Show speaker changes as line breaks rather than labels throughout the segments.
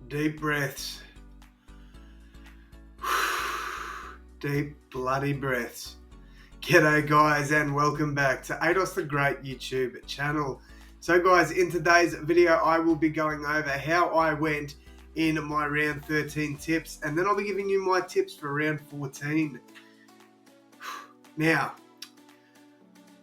Deep breaths. Deep bloody breaths. G'day guys and welcome back to AdosTheGreat YouTube channel. So guys, in today's video I will be going over how I went in my round 13 tips, and then I'll be giving you my tips for round 14. Now,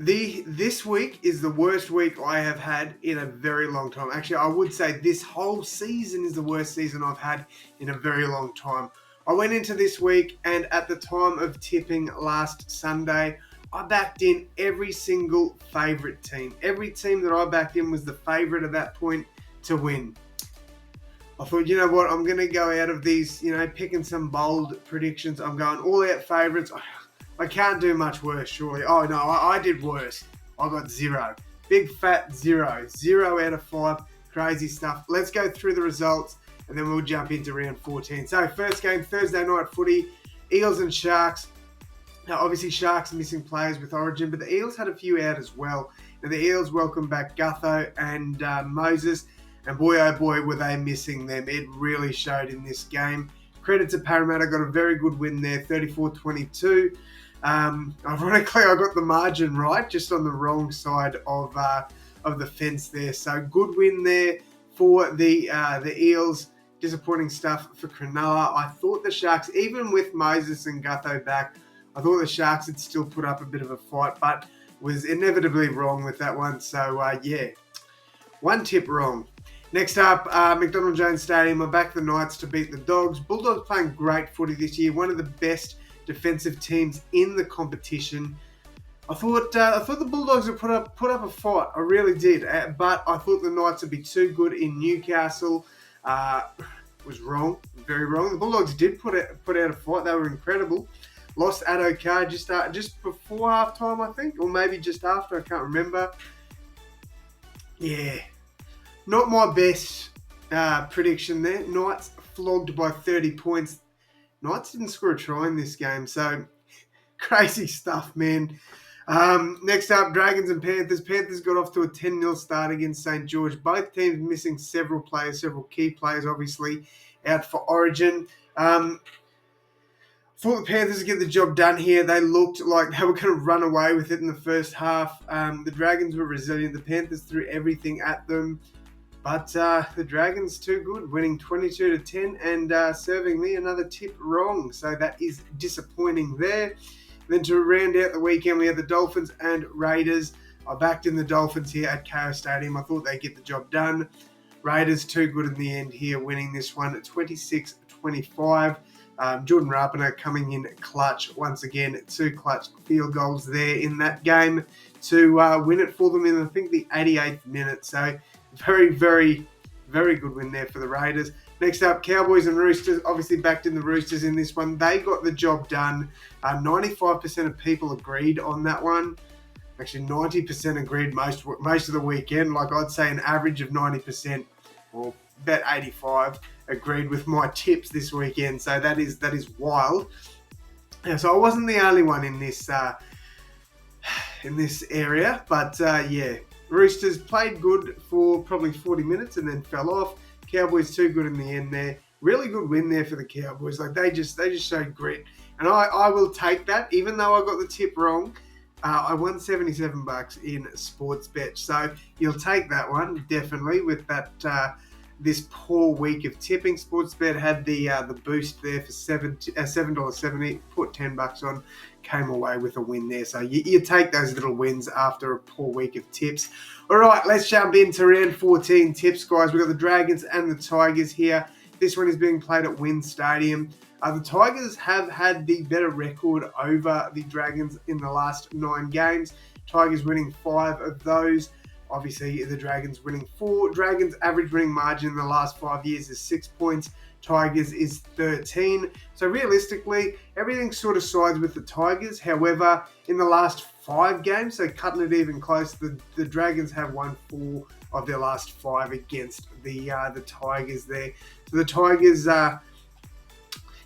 this week is the worst week I have had in a very long time. Actually, I would say this whole season is the worst season I've had in a very long time. I went into this week, and at the time of tipping last Sunday, I backed in every single favourite team. Every team that I backed in was the favourite at that point to win. I thought, you know what, I'm going to go out of these, picking some bold predictions. I'm going all out favourites. I can't do much worse, surely. Oh, no, I did worse. I got 0. Big fat 0. 0 out of 5. Crazy stuff. Let's go through the results, and then we'll jump into round 14. So, first game, Thursday night footy, Eels and Sharks. Now, obviously, Sharks missing players with Origin, but the Eels had a few out as well. Now, the Eels welcomed back Gutho and Moses, and boy, oh boy, were they missing them. It really showed in this game. Credit to Parramatta, got a very good win there, 34-22. Ironically, I got the margin right, just on the wrong side of the fence there. So good win there for the Eels. Disappointing stuff for Cronulla. I thought the Sharks, even with Moses and Gutho back, I thought the Sharks would still put up a bit of a fight, but was inevitably wrong with that one. So yeah, one tip wrong. Next up, McDonald Jones Stadium. I backed the Knights to beat the Dogs. Bulldogs playing great footy this year. One of the best defensive teams in the competition. I thought the Bulldogs would put up a fight. I really did, but I thought the Knights would be too good in Newcastle. Was wrong, very wrong. The Bulldogs did put out a fight. They were incredible. Lost Addo just before halftime, I think, or maybe just after. I can't remember. Yeah, not my best prediction there. Knights flogged by 30 points. Knights didn't score a try in this game, so crazy stuff, man. Next up, Dragons and Panthers. Panthers got off to a 10-0 start against St. George. Both teams missing several key players, obviously, out for Origin. Thought the Panthers would get the job done here. They looked like they were going to run away with it in the first half. The Dragons were resilient. The Panthers threw everything at them. But the Dragons too good, winning 22-10 and serving me another tip wrong. So that is disappointing there. Then to round out the weekend, we had the Dolphins and Raiders. I backed in the Dolphins here at KO Stadium. I thought they'd get the job done. Raiders too good in the end here, winning this one at 26-25. Jordan Rabbitohs coming in clutch once again. 2 clutch field goals there in that game to win it for them in, I think, the 88th minute. So very, very, very good win there for the Raiders. Next up, Cowboys and Roosters. Obviously backed in the Roosters in this one. They got the job done. 95% of people agreed on that one. Actually, 90% agreed most of the weekend. Like, I'd say an average of 90%, or about 85, agreed with my tips this weekend. So that is wild. So I wasn't the only one in this area, but yeah. Roosters played good for probably 40 minutes and then fell off. Cowboys too good in the end there. Really good win there for the Cowboys. Like, they just showed grit. And I will take that, even though I got the tip wrong. I won $77 in Sportsbet. So you'll take that one, definitely, with that this poor week of tipping. Sportsbet had the boost there for $7.70. Put $10 on, came away with a win there. So you take those little wins after a poor week of tips. All right, let's jump into round 14 tips, guys. We've got the Dragons and the Tigers here. This one is being played at WIN Stadium. The Tigers have had the better record over the Dragons in the last 9 games. Tigers winning 5 of those. Obviously, the Dragons winning 4. Dragons' average winning margin in the last 5 years is 6 points. Tigers is 13. So realistically, everything sort of sides with the Tigers. However, in the last 5 games, so cutting it even close, the Dragons have won 4 of their last 5 against the Tigers there. So the Tigers,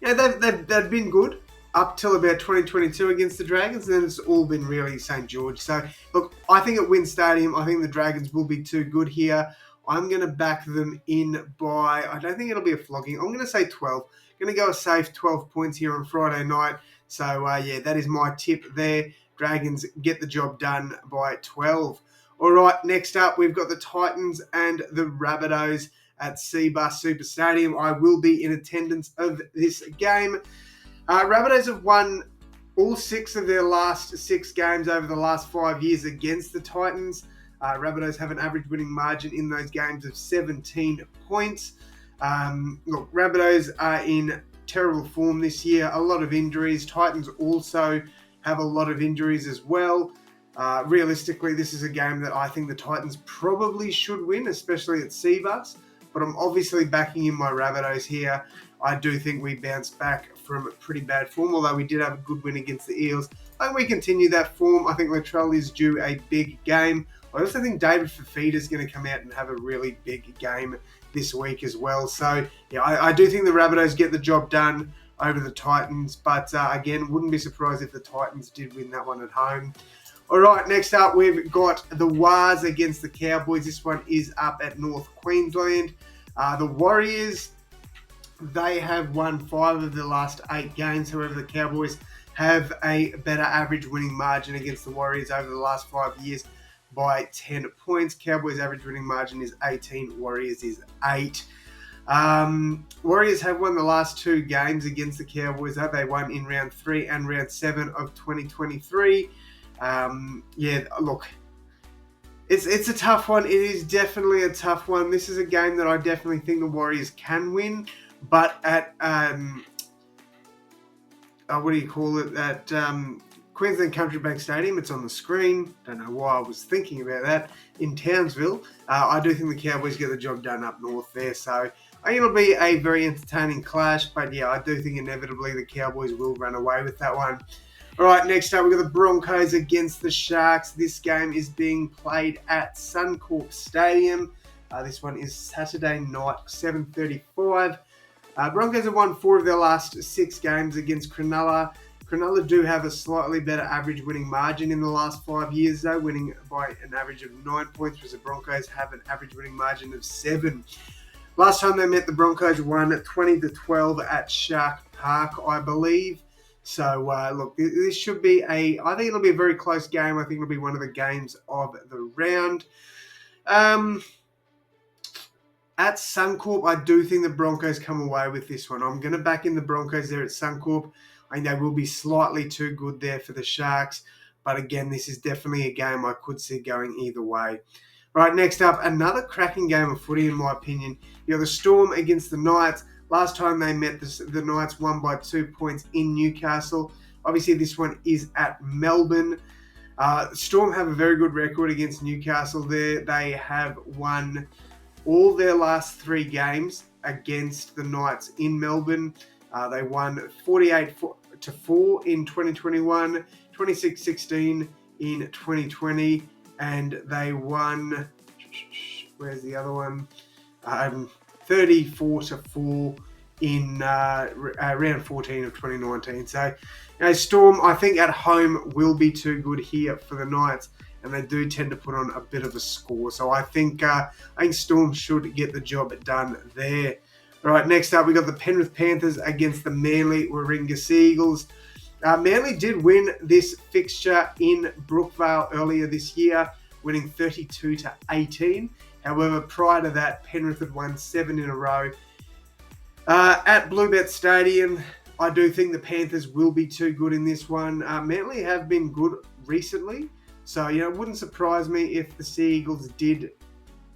they've been good up till about 2022 against the Dragons, and then it's all been really St. George. So, look, I think at WIN Stadium, I think the Dragons will be too good here. I'm going to back them in by, I don't think it'll be a flogging. I'm going to say 12. Going to go a safe 12 points here on Friday night. So, yeah, that is my tip there. Dragons get the job done by 12. All right, next up, we've got the Titans and the Rabbitohs at Seabus Super Stadium. I will be in attendance of this game. Rabbitohs have won all 6 of their last 6 games over the last 5 years against the Titans. Rabbitohs have an average winning margin in those games of 17 points. Look, Rabbitohs are in terrible form this year. A lot of injuries. Titans also have a lot of injuries as well. Realistically, this is a game that I think the Titans probably should win, especially at Seabus. But I'm obviously backing in my Rabbitohs here. I do think we bounced back from a pretty bad form, although we did have a good win against the Eels. I think we continue that form. I think Latrell is due a big game. I also think David Fafita is going to come out and have a really big game this week as well. So, yeah, I do think the Rabbitohs get the job done over the Titans. But, again, wouldn't be surprised if the Titans did win that one at home. All right, next up, we've got the Wars against the Cowboys. This one is up at North Queensland. The Warriors, they have won 5 of the last 8 games. However, the Cowboys have a better average winning margin against the Warriors over the last 5 years by 10 points. Cowboys' average winning margin is 18. Warriors is 8. Warriors have won the last 2 games against the Cowboys. They won in round 3 and round 7 of 2023. Yeah, look, it's a tough one. It is definitely a tough one. This is a game that I definitely think the Warriors can win, but at what do you call it? At Queensland Country Bank Stadium, it's on the screen. Don't know why I was thinking about that. In Townsville, I do think the Cowboys get the job done up north there. So I think it'll be a very entertaining clash. But yeah, I do think inevitably the Cowboys will run away with that one. All right, next up, we've got the Broncos against the Sharks. This game is being played at Suncorp Stadium. This one is Saturday night, 7:35. Broncos have won 4 of their last 6 games against Cronulla. Cronulla do have a slightly better average winning margin in the last 5 years, though, winning by an average of 9 points, whereas the Broncos have an average winning margin of 7. Last time they met, the Broncos won 20-12 at Shark Park, I believe. So, look, this should be I think it'll be a very close game. I think it'll be one of the games of the round. At Suncorp, I do think the Broncos come away with this one. I'm going to back in the Broncos there at Suncorp. I think they will be slightly too good there for the Sharks. But again, this is definitely a game I could see going either way. Right, next up, another cracking game of footy in my opinion. You know, the Storm against the Knights. Last time they met, the Knights won by 2 points in Newcastle. Obviously, this one is at Melbourne. Storm have a very good record against Newcastle there. They have won all their last 3 games against the Knights in Melbourne. They won 48-4 in 2021, 26-16 in 2020, and they won, where's the other one? 34-4 in round 14 of 2019. So, Storm, I think at home will be too good here for the Knights, and they do tend to put on a bit of a score. So I think Storm should get the job done there. All right, next up, we got the Penrith Panthers against the Manly Warringah Seagulls. Manly did win this fixture in Brookvale earlier this year, winning 32-18. However, prior to that, Penrith had won 7 in a row. At Bluebet Stadium, I do think the Panthers will be too good in this one. Manly have been good recently, so it wouldn't surprise me if the Seagulls did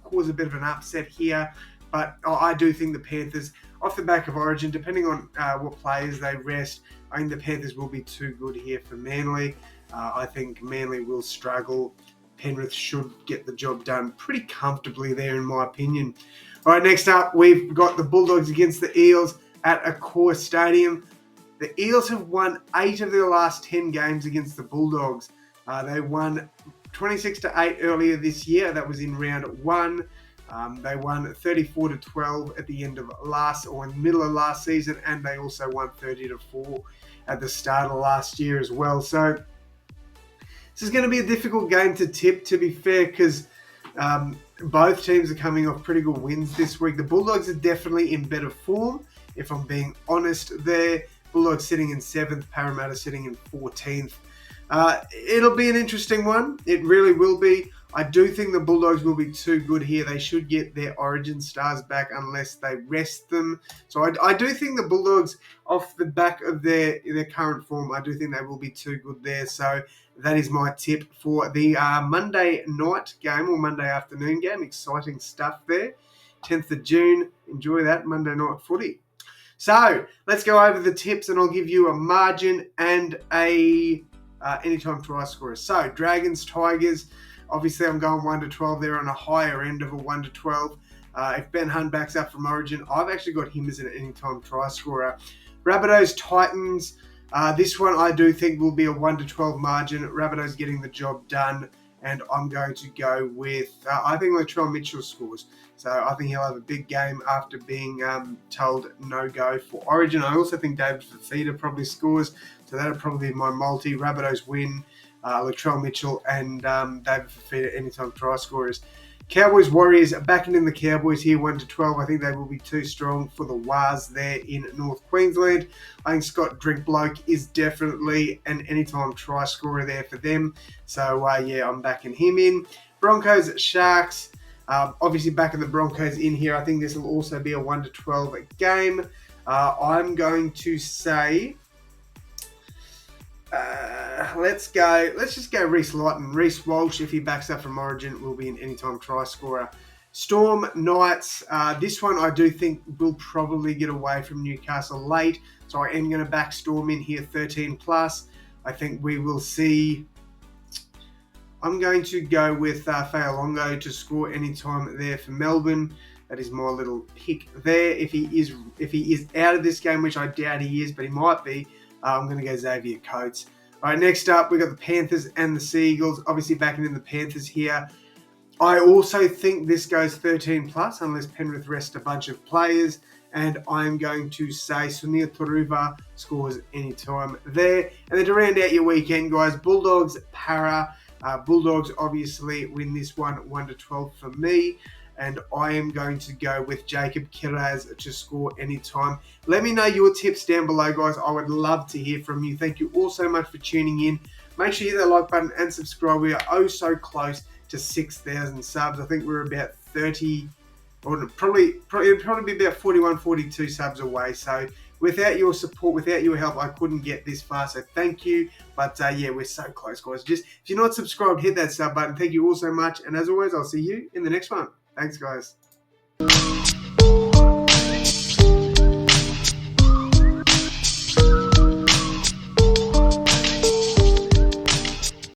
cause a bit of an upset here. But I do think the Panthers, off the back of Origin, depending on what players they rest, I think the Panthers will be too good here for Manly. I think Manly will struggle. Penrith should get the job done pretty comfortably there, in my opinion. All right, next up, we've got the Bulldogs against the Eels at Accor Stadium. The Eels have won 8 of their last 10 games against the Bulldogs. They won 26-8 earlier this year. That was in round 1. They won 34-12 at the end of middle of last season, and they also won 30-4 at the start of last year as well. So this is going to be a difficult game to tip, to be fair, because Both teams are coming off pretty good wins this week. The Bulldogs are definitely in better form, if I'm being honest there. Bulldogs sitting in 7th, Parramatta sitting in 14th. It'll be an interesting one. It really will be. I do think the Bulldogs will be too good here. They should get their origin stars back unless they rest them. So I do think the Bulldogs, off the back of their current form, I do think they will be too good there. So that is my tip for the Monday night game or Monday afternoon game. Exciting stuff there. 10th of June. Enjoy that Monday night footy. So let's go over the tips and I'll give you a margin and a anytime try scorer. So Dragons, Tigers. Obviously, I'm going 1 to 12 there on a higher end of a 1 to 12. If Ben Hunt backs up from Origin, I've actually got him as an anytime try scorer. Rabbitohs, Titans. This one I do think will be a 1 to 12 margin. Rabbitohs getting the job done. And I'm going to go with, I think Latrell Mitchell scores. So I think he'll have a big game after being told no-go for Origin. I also think David Fafita probably scores. So that'll probably be my multi. Rabbitohs win. Latrell Mitchell and David Fafita anytime try scorers. Cowboys, Warriors, backing in the Cowboys here 1 to 12. I think they will be too strong for the Wars there in North Queensland. I think Scott Drinkbloke is definitely an anytime try scorer there for them. So yeah, I'm backing him in. Broncos, Sharks. Obviously backing the Broncos in here. I think this will also be a 1 to 12 game. I'm going to say... let's just go Reece Lighton. Reece Walsh, if he backs up from Origin, will be an anytime try scorer. Storm, Knights. This one I do think will probably get away from Newcastle late. So I am going to back Storm in here 13 plus. I think we will see... I'm going to go with Fa'alongo to score anytime there for Melbourne. That is my little pick there. If he is out of this game, which I doubt he is, but he might be, I'm going to go Xavier Coates. All right, next up, we've got the Panthers and the Seagulls. Obviously, backing in the Panthers here. I also think this goes 13 plus, unless Penrith rest a bunch of players. And I'm going to say Sunil Turuva scores anytime there. And then to round out your weekend, guys, Bulldogs, Para. Bulldogs obviously win this one 1 to 12 for me. And I am going to go with Jacob Kiraz to score anytime. Let me know your tips down below, guys. I would love to hear from you. Thank you all so much for tuning in. Make sure you hit that like button and subscribe. We are oh so close to 6,000 subs. I think we're about 30, or probably be about 41, 42 subs away. So without your support, without your help, I couldn't get this far. So thank you. But yeah, we're so close, guys. Just if you're not subscribed, hit that sub button. Thank you all so much. And as always, I'll see you in the next one. Thanks, guys.